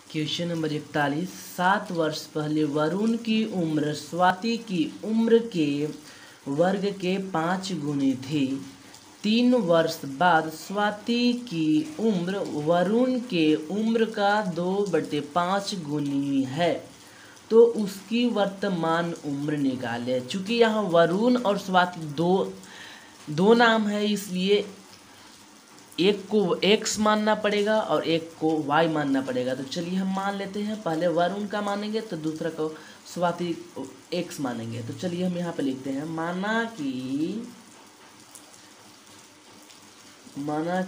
Question number 41। 7 वर्ष पहले वरुण की उम्र स्वाति की उम्र के वर्ग के 5 गुनी थी। 3 वर्ष बाद स्वाति की उम्र वरुण के उम्र का 2/5 गुनी है, तो उसकी वर्तमान उम्र निकाले। चूँकि यहाँ वरुण और स्वाति दो नाम है, इसलिए एक को x मानना पड़ेगा और एक को y मानना पड़ेगा। तो चलिए हम मान लेते हैं, पहले वरुण का मानेंगे तो दूसरा को स्वाति x मानेंगे। तो चलिए हम यहाँ पे लिखते हैं, माना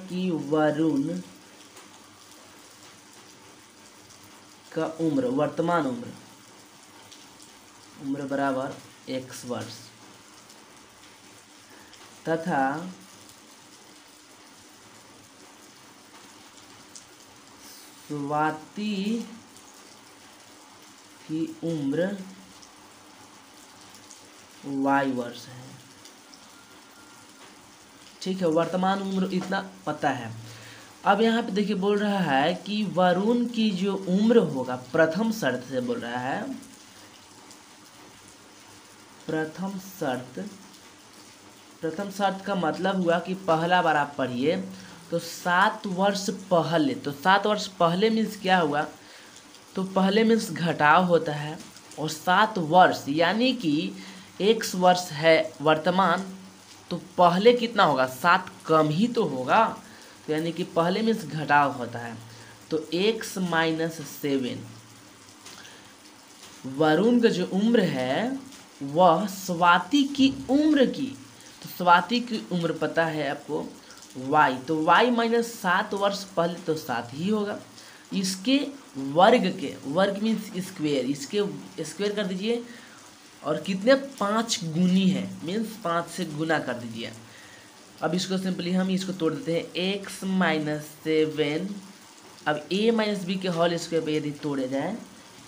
कि वरुण का उम्र, वर्तमान उम्र बराबर x वर्ष तथा स्वाति की उम्र y वर्ष है। ठीक है, वर्तमान उम्र इतना पता है। अब यहाँ पे देखिए बोल रहा है कि वरुण की जो उम्र होगा, प्रथम शर्त से बोल रहा है, प्रथम शर्त का मतलब हुआ कि पहला बार आप पढ़िए तो 7 वर्ष पहले, तो 7 वर्ष पहले मीन्स क्या हुआ, तो पहले मीन्स घटाव होता है, और 7 वर्ष यानी कि x वर्ष है वर्तमान, तो पहले कितना होगा, 7 कम ही तो होगा, तो यानी कि पहले मीन्स घटाव होता है। तो x - 7 वरुण का जो उम्र है वह स्वाति की उम्र की, तो स्वाति की उम्र पता है आपको y, तो y -7 वर्ष पहले तो 7 ही होगा। इसके वर्ग मीन्स स्क्वेयर, इसके स्क्वेयर कर दीजिए, और कितने 5 गुनी है मीन्स 5 से गुना कर दीजिए। अब इसको सिंपली हम इसको तोड़ देते हैं, x - 7, अब a - b के होल स्क्वायर पे यदि तोड़े जाए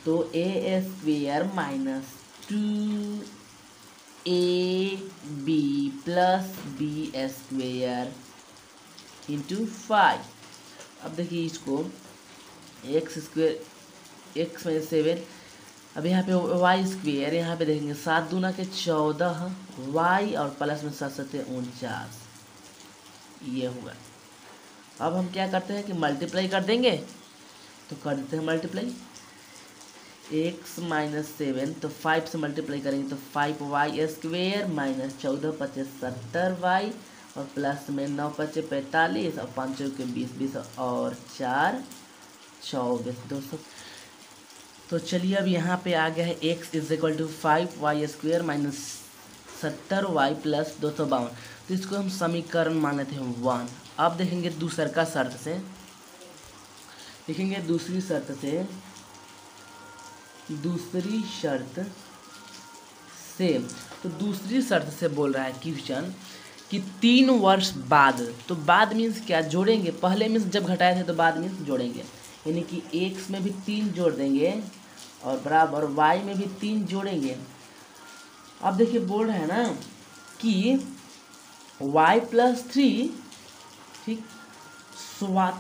तो a² -2ab + b² × 5। अब देखिए इसको x² x - 7, अब यहाँ पे y², यहाँ पे देखेंगे 7 दूना के 14 y और प्लस में 7 × 7 = 49, ये हुआ। अब हम क्या करते हैं कि मल्टीप्लाई कर देंगे, तो कर देते हैं मल्टीप्लाई, x - 7 तो 5 से मल्टीप्लाई करेंगे तो 5y² - 14 × 5 = 70y और प्लस में 9 × 5 = 45 और 5 के 20 और 4 24 200। तो चलिए अब यहाँ पे आ गया है x = 5y² - 70y + 252, तो इसको हम समीकरण मान लेते हैं 1। अब देखेंगे दूसरी शर्त से, दूसरी शर्त से बोल रहा है क्वेश्चन कि 3 वर्ष बाद, तो बाद मीन्स क्या, जोड़ेंगे, पहले मीन्स जब घटाए थे तो बाद मीन्स जोड़ेंगे, यानी कि x में भी 3 जोड़ देंगे और बराबर y में भी 3 जोड़ेंगे। अब देखिए बोल रहे हैं ना कि y + 3, ठीक,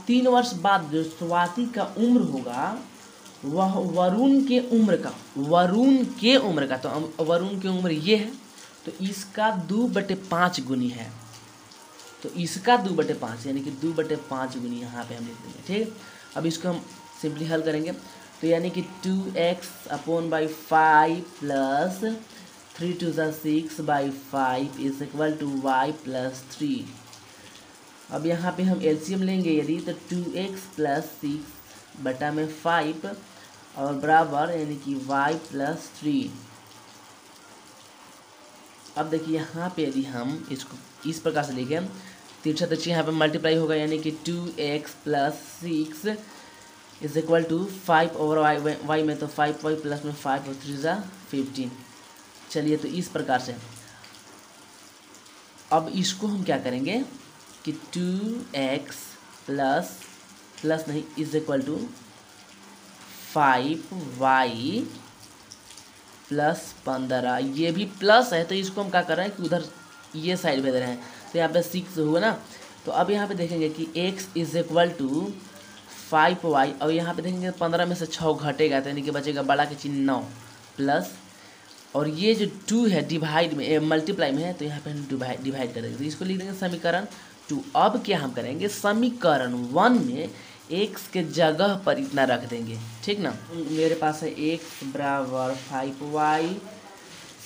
3 वर्ष बाद जो स्वाति का उम्र होगा वह वरुण के उम्र का, तो वरुण की उम्र ये है, तो इसका 2/5 गुनी है, तो इसका 2/5 यानी कि 2/5 गुनी यहाँ पे हम लिख देंगे। ठीक, अब इसको हम सिंपली हल करेंगे, तो यानी कि 2x/5 + 3 × 6/5 = y + 3। अब यहाँ पे हम एलसीएम लेंगे यदि, तो 2x + 6/5 और बराबर यानी कि y + 3। अब देखिए यहाँ पे यदि हम इसको इस प्रकार से लिखें, तिरछा तिरछी यहाँ पे मल्टीप्लाई होगा, यानी कि 2x + 6 = 5 और y में तो 5y प्लस में 5 और 3 = 15। चलिए तो इस प्रकार से अब इसको हम क्या करेंगे कि 2x प्लस नहीं = 5y + 15, ये भी प्लस है तो इसको हम क्या कर रहे हैं कि उधर ये साइड भेज रहे हैं, तो यहाँ पे 6 हुआ ना। तो अब यहाँ पे देखेंगे कि x = 5y और यहाँ पे देखेंगे 15 में से 6 घटेगा तो यानी कि बचेगा बड़ा के चिन्ह 9 प्लस और ये जो 2 है डिवाइड में मल्टीप्लाई में है तो यहाँ पे हम डिवाइड कर देंगे तो इसको लिख देंगे समीकरण 2। अब क्या हम करेंगे समीकरण 1 में x के जगह पर इतना रख देंगे, ठीक ना। मेरे पास है x बराबर 5y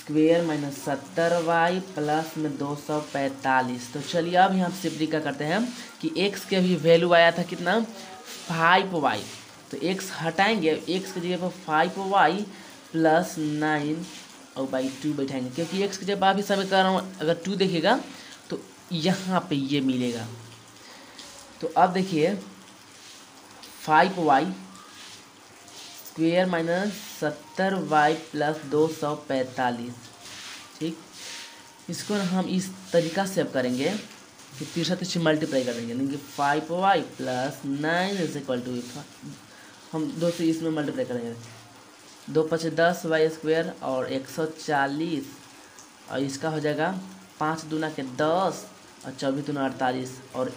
square minus 70y plus में 245। तो चलिए अब यहाँ सिंपली क्या करते हैं कि x के भी वैल्यू आया था कितना 5y, तो x हटाएंगे, x की जगह पर 5y प्लस 9 और बाई 2 बैठाएंगे क्योंकि x की जगह अभी समीकरण अगर 2 देखिएगा तो यहाँ पे ये मिलेगा। तो अब देखिए 5y square minus 70y plus 245, ठीक। इसको हम इस तरीका से अब करेंगे कि 63 से मल्टीप्लाई कर देंगे, यानी कि 5y plus 9 is equal to हम 2 से इसमें मल्टीप्लाई करेंगे 2 × 5 = 10y स्क्वेयर और 140 और इसका हो जाएगा 5 दूना के 10 और 24 दूना 48 और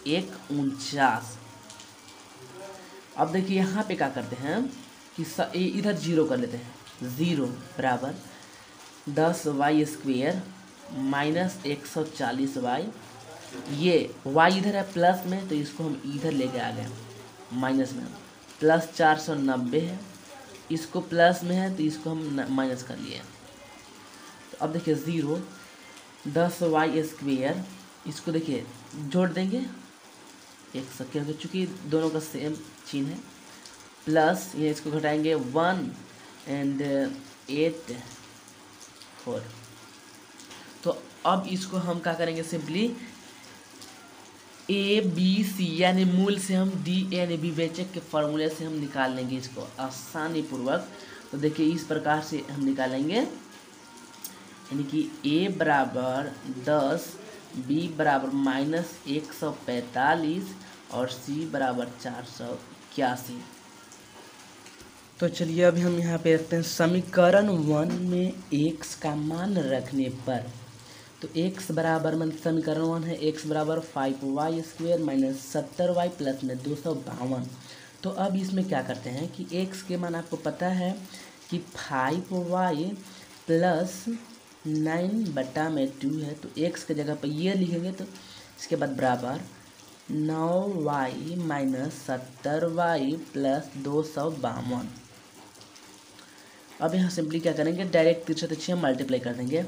1 49। अब देखिए यहाँ पे क्या करते हैं कि इधर 0 कर लेते हैं, 0 बराबर 10y स्क्वेयर माइनस 140y, ये y इधर है प्लस में तो इसको हम इधर लेके आ गए माइनस में, प्लस 490 है, इसको प्लस में है तो इसको हम माइनस कर लिए। तो अब देखिए 0 10y स्क्वेयर, इसको देखिए जोड़ देंगे 100 क्योंकि चूँकि दोनों का सेम चिन्ह है, प्लस ये इसको घटाएंगे 1 एंड 8 4। तो अब इसको हम क्या करेंगे सिंपली ए बी सी यानी मूल से हम डी एन विवेचक के फॉर्मूले से हम निकाल लेंगे इसको आसानी पूर्वक। तो देखिए इस प्रकार से हम निकालेंगे, यानी कि ए बराबर 10, बी बराबर माइनस 145 और सी बराबर 481। तो चलिए अभी हम यहाँ पे रखते हैं समीकरण 1 में x का मान रखने पर, तो x बराबर समीकरण 1 है x बराबर 5y square minus 70y plus में 252। तो अब इसमें क्या करते हैं कि x के मान आपको पता है कि 5y प्लस 9/2 है, तो x के जगह पर ये लिखेंगे तो इसके बाद बराबर 9y माइनस 70y प्लस 252। अब यहाँ सिंपली क्या करेंगे डायरेक्ट 3 मल्टीप्लाई कर देंगे,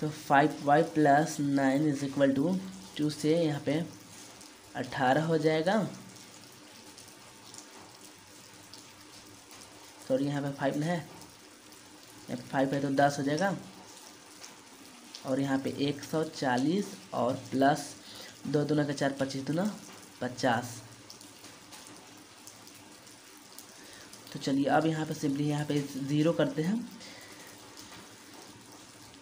तो 5y plus 9 is equal to 2 से यहाँ पे 18 हो जाएगा, सॉरी यहाँ पे 5 है, यहाँ पे 5 है तो 10 हो जाएगा और यहाँ पे 140 और प्लस 2 दूना का 4 25 दूना 50। तो चलिए अब यहाँ पे सिंपली यहाँ पे 0 करते हैं,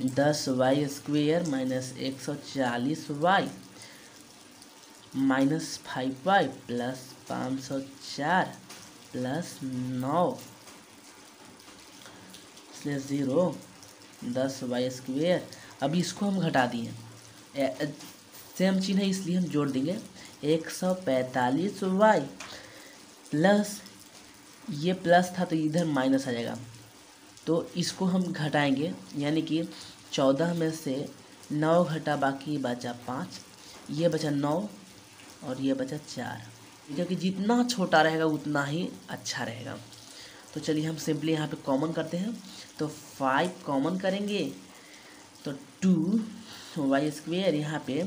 10y square minus 140y minus 5y plus 504 plus 9, इसलिए 0 10y स्क्वेयर। अभी इसको हम घटा दिए, सेम चिन्ह है इसलिए हम जोड़ देंगे 145y प्लस ये प्लस था तो इधर माइनस आ जाएगा, तो इसको हम घटाएंगे, यानी कि 14 में से 9 घटा बाकी बचा 5, ये बचा 9 और ये बचा 4, क्योंकि जितना छोटा रहेगा उतना ही अच्छा रहेगा। तो चलिए हम सिंपली यहाँ पे कॉमन करते हैं, तो 5 कॉमन करेंगे तो 2y स्क्वेयर, यहाँ पे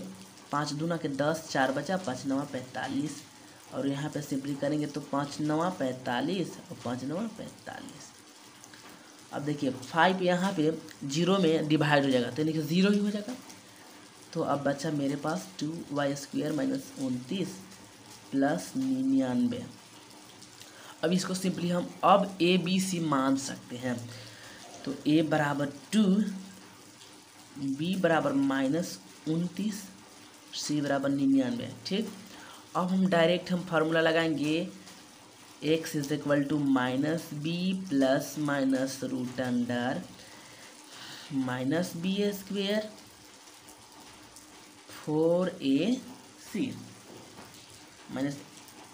5 दूना के 10, 4 बचा, 5 9 45 और यहाँ पे सिंपली करेंगे तो 5 9 45 और 5 9 45। अब देखिए 5 यहाँ पे 0 में डिवाइड हो जाएगा तो यानी कि 0 ही हो जाएगा। तो अब बचा मेरे पास 2y स्क्वेयर माइनस 29 प्लस 99। अब इसको सिंपली हम अब ए बी सी मान सकते हैं, तो a बराबर 2, b बराबर माइनस 29, c बराबर 99, ठीक। अब हम डायरेक्ट हम फार्मूला लगाएंगे x is equal to minus b plus minus root under minus b square 4ac minus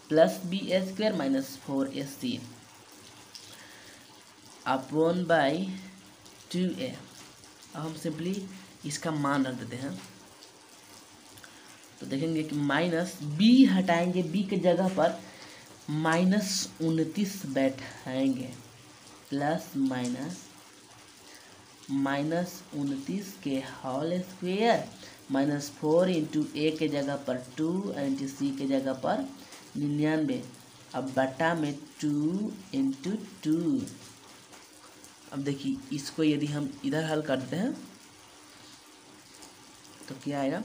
plus b square minus 4ac upon by 2a। अब हम सिंपली इसका मान रख देते हैं, तो देखेंगे कि माइनस बी हटाएंगे, बी के जगह पर -29 बैठाएंगे, प्लस -29 के होल स्क्वायर -4 इंटू ए के जगह पर 2 इंटू सी के जगह पर 99, अब बटा में 2 इंटू 2। अब देखिए इसको यदि हम इधर हल करते हैं तो क्या आएगा,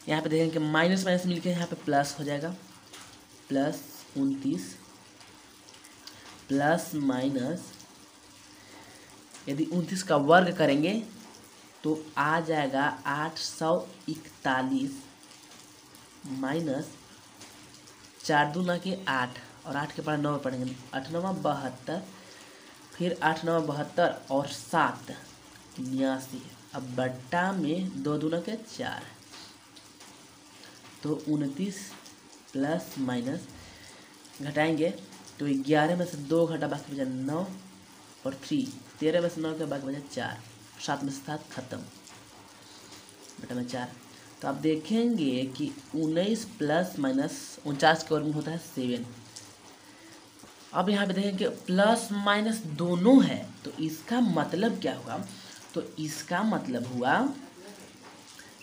यहाँ पे देखेंगे कि माइनस माइनस मिलके यहाँ पे प्लस हो जाएगा, प्लस 29 प्लस माइनस, यदि 29 का वर्ग करेंगे तो आ जाएगा 841 माइनस 4 दूना के 8 और 8 के बाद 9 पढ़ेंगे, 8 9 72, फिर 8 9 72 और 7 89, अब बट्टा में 2 दूना के 4, तो 29 प्लस माइनस घटाएंगे तो 11 में से 2 घटा बाकी बचा 9 और 3, 13 में से 9 के बाकी बचा 4, 7 में से 7 खत्म, बटा में 4। तो आप देखेंगे कि 19 प्लस माइनस 49 के वर्ग में होता है 7। अब यहाँ पे देखेंगे प्लस माइनस दोनों है, तो इसका मतलब क्या होगा, तो इसका मतलब हुआ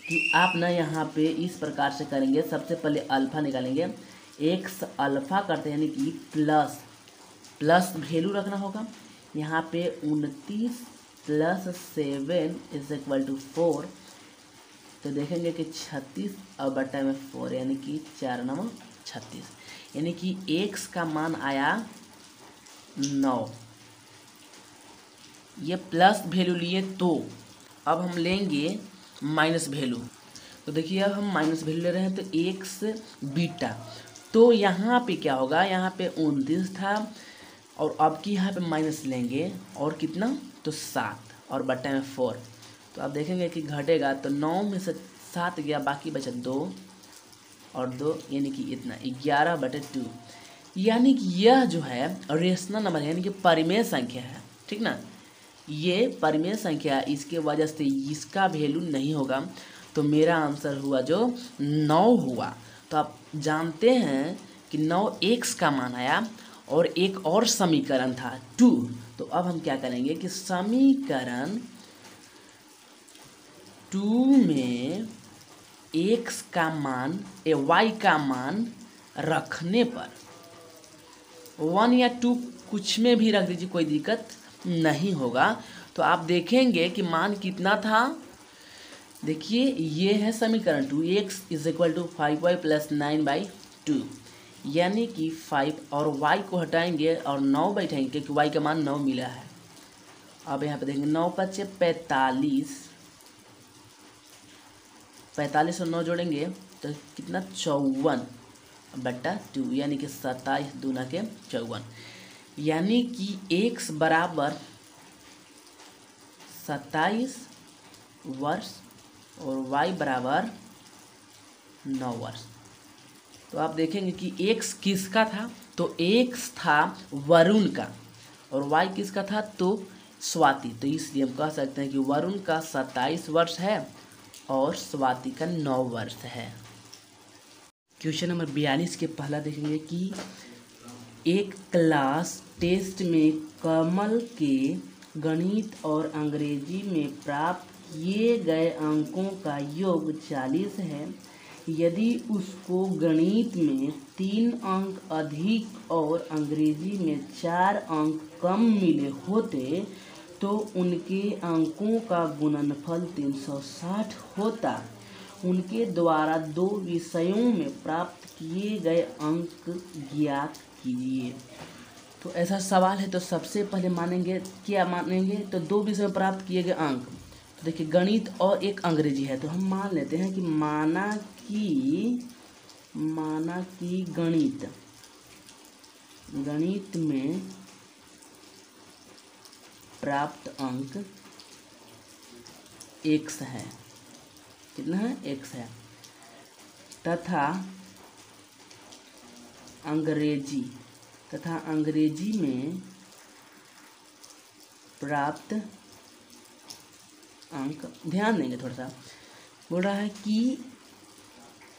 कि आप ना यहाँ पे इस प्रकार से करेंगे, सबसे पहले अल्फा निकालेंगे, एक्स अल्फा करते हैं यानी कि प्लस वैल्यू रखना होगा, यहाँ पे 29 प्लस 7 इज इक्वल टू 4, तो देखेंगे कि 36 और बटा में 4 यानी कि 4 9 36, यानी कि एक्स का मान आया 9। ये प्लस वैल्यू लिए, तो अब हम लेंगे माइनस वैल्यू, तो देखिए अब हम माइनस वैल्यू ले रहे हैं, तो एक्स बीटा, तो यहाँ पे क्या होगा, यहाँ पे 29 था और अब की यहाँ पे माइनस लेंगे और कितना, तो 7 और बटा में 4, तो आप देखेंगे कि घटेगा, तो 9 में से 7 गया, बाकी बचा 2 और 2 यानी कि इतना 11/2, यानी कि यह जो है रेशनल नंबर है, यानी कि परिमेय संख्या है, ठीक ना, ये परिमेय संख्या, इसके वजह से इसका वैल्यू नहीं होगा, तो मेरा आंसर हुआ जो 9 हुआ। तो आप जानते हैं कि 9 एक्स का मान आया, और एक और समीकरण था 2, तो अब हम क्या करेंगे कि समीकरण 2 में एक्स का मान वाई का मान रखने पर 1 या 2 कुछ में भी रख दीजिए, कोई दिक्कत नहीं होगा। तो आप देखेंगे कि मान कितना था, देखिए ये है समीकरण 2, x is equal to 5y plus 9/2, यानी कि 5 और y को हटाएंगे और 9 बैठाएंगे, क्योंकि y का मान 9 मिला है। अब यहाँ पे देखेंगे 9 5 45, 45 और 9 जोड़ेंगे तो कितना 54/2, यानी कि 27 दूना के 54, यानी कि x बराबर 27 वर्ष और y बराबर 9 वर्ष। तो आप देखेंगे कि x किसका था, तो x था वरुण का, और y किसका था, तो स्वाति, तो इसलिए हम कह सकते हैं कि वरुण का 27 वर्ष है और स्वाति का 9 वर्ष है। क्वेश्चन नंबर 42 के पहला देखेंगे कि एक क्लास टेस्ट में कमल के गणित और अंग्रेजी में प्राप्त किए गए अंकों का योग 40 है। यदि उसको गणित में 3 अंक अधिक और अंग्रेजी में 4 अंक कम मिले होते तो उनके अंकों का गुणनफल 360 होता। उनके द्वारा 2 विषयों में प्राप्त किए गए अंक ज्ञात कीजिए। तो ऐसा सवाल है, तो सबसे पहले मानेंगे, क्या मानेंगे, तो 2 विषय में प्राप्त किए गए अंक, तो देखिए गणित और एक अंग्रेजी है, तो हम मान लेते हैं कि माना कि गणित में प्राप्त अंक x है, कितना है, x है, तथा अंग्रेजी तथा अंग्रेजी में प्राप्त अंक, ध्यान देंगे थोड़ा सा, बोल रहा है कि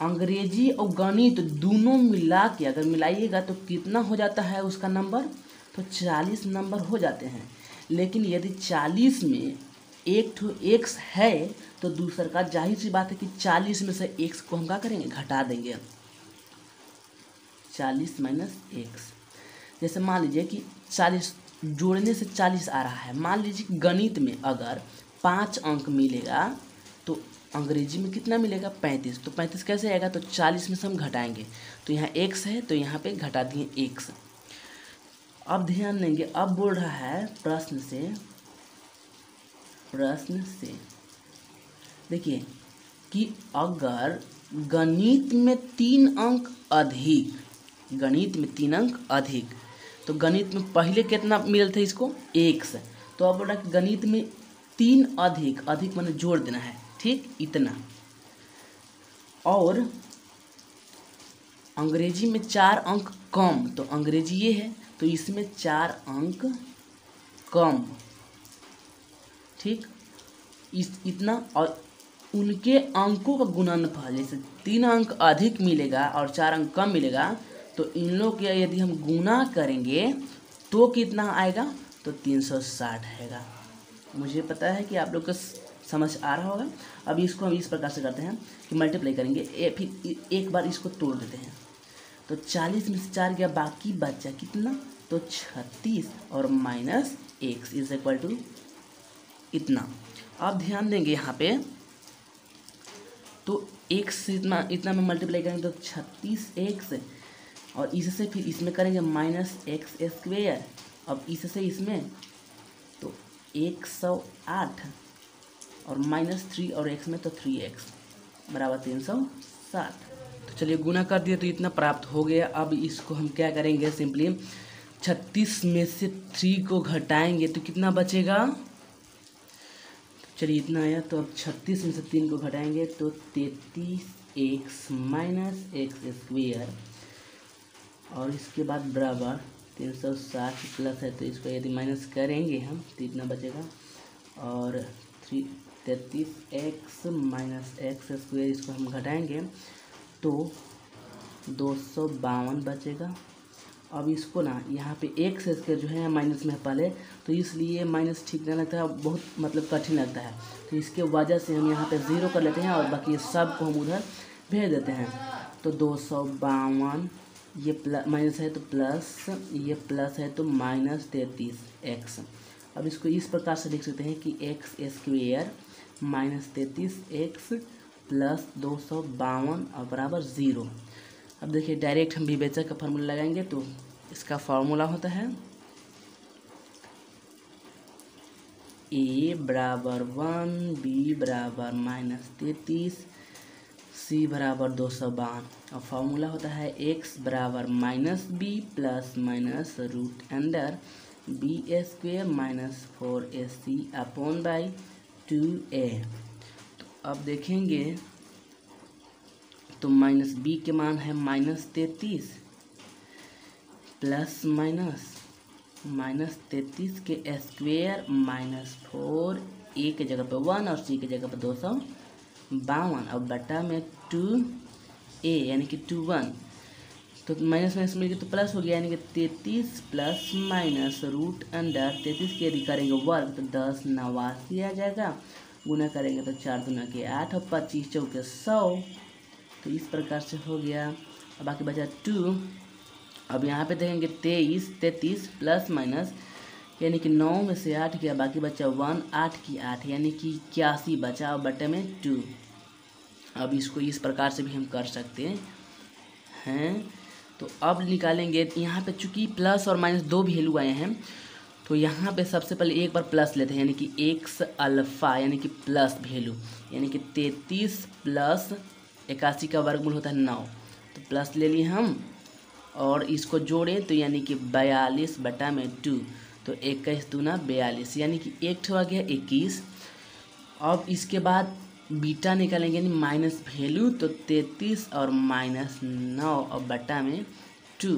अंग्रेजी और गणित दोनों मिला के अगर मिलाइएगा तो कितना हो जाता है उसका नंबर, तो 40 नंबर हो जाते हैं। लेकिन यदि 40 में एक ठो एक्स है तो दूसर का जाहिर सी बात है कि 40 में से एक्स को हम क्या करेंगे, घटा देंगे, 40 माइनस एक्स। जैसे मान लीजिए कि 40 जोड़ने से 40 आ रहा है, मान लीजिए कि गणित में अगर 5 अंक मिलेगा तो अंग्रेजी में कितना मिलेगा, 35। तो 35 कैसे आएगा, तो 40 में से हम घटाएंगे, तो यहाँ एक्स है तो यहाँ पे घटा दिए एक्स। अब ध्यान देंगे, अब बोल रहा है प्रश्न से देखिए कि अगर गणित में 3 अंक अधिक, गणित में 3 अंक अधिक, तो गणित में पहले कितना मिलल था इसको, एक्स, तो अब बोल रहा है कि गणित में 3 अधिक, अधिक मैंने जोड़ देना है, ठीक, इतना। और अंग्रेजी में 4 अंक कम, तो अंग्रेजी ये है तो इसमें 4 अंक कम, ठीक, इतना। और उनके अंकों का गुणनफल, जैसे 3 अंक अधिक मिलेगा और 4 अंक कम मिलेगा, तो इन लोग के यदि हम गुना करेंगे तो कितना आएगा, तो 360 आएगा। मुझे पता है कि आप लोग को समझ आ रहा होगा। अभी इसको हम इस प्रकार से करते हैं कि मल्टीप्लाई करेंगे, फिर एक बार इसको तोड़ देते हैं, तो 40 में से 4 गया, बाकी बचा कितना, तो 36 और minus x is equal to इतना। आप ध्यान देंगे यहाँ पे, तो एक्स से इतना में मल्टीप्लाई करेंगे तो 36x, और इससे फिर इसमें करेंगे माइनस एक्स स्क्वेयर, अब इससे इसमें तो 108 और माइनस 3 और x में तो 3x बराबर 360। तो चलिए गुना कर दिए तो इतना प्राप्त हो गया। अब इसको हम क्या करेंगे, सिंपली 36 में से 3 को घटाएंगे तो कितना बचेगा, चलिए इतना आया, तो अब 36 में से 3 को घटाएंगे तो 33x माइनस एक्स स्क्वेयर, और इसके बाद बराबर 360 प्लस है, तो इसको यदि माइनस करेंगे हम तो इतना बचेगा, और 33x माइनस एक्स स्क्वेयर, इसको हम घटाएंगे तो 252 बचेगा। अब इसको ना यहाँ पे एक्स स्क्वायर जो है माइनस में है पहले, तो इसलिए माइनस ठीक नहीं लगता है, बहुत मतलब कठिन लगता है, तो इसके वजह से हम यहाँ पे 0 कर लेते हैं और बाकी सब को हम उधर भेज देते हैं। तो 252, ये प्लस माइनस है तो प्लस, ये प्लस है तो माइनस 33x। अब इसको इस प्रकार से लिख सकते हैं कि x square minus 33x plus 252 और बराबर 0। अब देखिए डायरेक्ट हम विभेजक का फार्मूला लगाएंगे, तो इसका फार्मूला होता है a बराबर 1, b बराबर माइनस 33, c बराबर 252, और फार्मूला होता है x बराबर minus b plus minus root under b square minus 4ac upon by 2a। तो अब देखेंगे तो माइनस बी के मान है माइनस 33 प्लस माइनस 33 के स्क्वेयर माइनस 4, ए के जगह पे 1 और सी के जगह पे 252, और बटा में 2a यानी कि 21, तो माइनस माइनस मिल गया तो प्लस हो गया, यानी कि 33 प्लस माइनस रूट अंडर 33 के यदि करेंगे वर्ग तो 10 89 आ जाएगा, गुना करेंगे तो 4 दूना के 8 और 25 चौके 100। तो इस प्रकार से हो गया। अब बाकी बचा 2। अब यहाँ पे देखेंगे 33 प्लस माइनस यानी कि 9 में से 8 गया, बाकी बचा 1, 8 की 8 यानी कि 81 बचा, और बटे में 2। अब इसको इस प्रकार से भी हम कर सकते हैं। तो अब निकालेंगे, यहाँ पे चूँकि प्लस और माइनस 2 वैल्यू आए हैं, तो यहाँ पे सबसे पहले एक बार प्लस लेते हैं, यानी कि एक्स अल्फ़ा यानी कि प्लस वैल्यू, यानी कि 33 प्लस 81 का वर्गमूल होता है 9, तो प्लस ले लिए हम, और इसको जोड़े तो यानी कि 42 बटा में 2, तो 21 दूना 42 यानी कि एक ठो आ गया 21। अब इसके बाद बीटा निकालेंगे यानी माइनस वैल्यू, तो 33 और माइनस 9 और बटा में 2,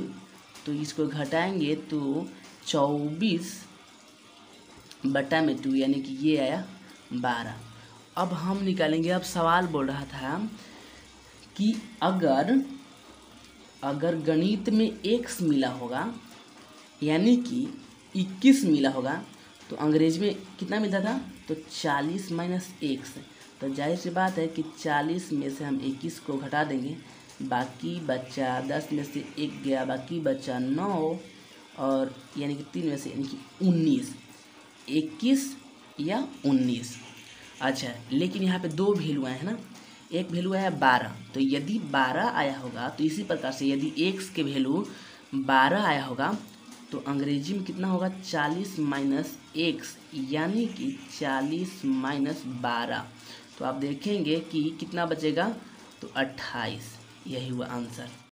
तो इसको घटाएंगे तो 24/2 यानी कि ये आया 12। अब हम निकालेंगे, अब सवाल बोल रहा था कि अगर गणित में x मिला होगा यानी कि 21 मिला होगा तो अंग्रेजी में कितना मिलता था, तो 40 - x। तो जाहिर सी बात है कि 40 में से हम 21 को घटा देंगे, बाकी बचा 10 में से 1 गया, बाकी बचा 9 और यानी कि 3 में से यानी कि 19, 21 या 19। अच्छा, लेकिन यहाँ पे दो वैल्यू आए हैं ना, एक वैल्यू आया 12, तो यदि 12 आया होगा तो इसी प्रकार से यदि x के वैल्यू 12 आया होगा तो अंग्रेजी में कितना होगा, 40 - x यानी कि 40 - 12। तो आप देखेंगे कि कितना बचेगा, तो 28। यही हुआ आंसर।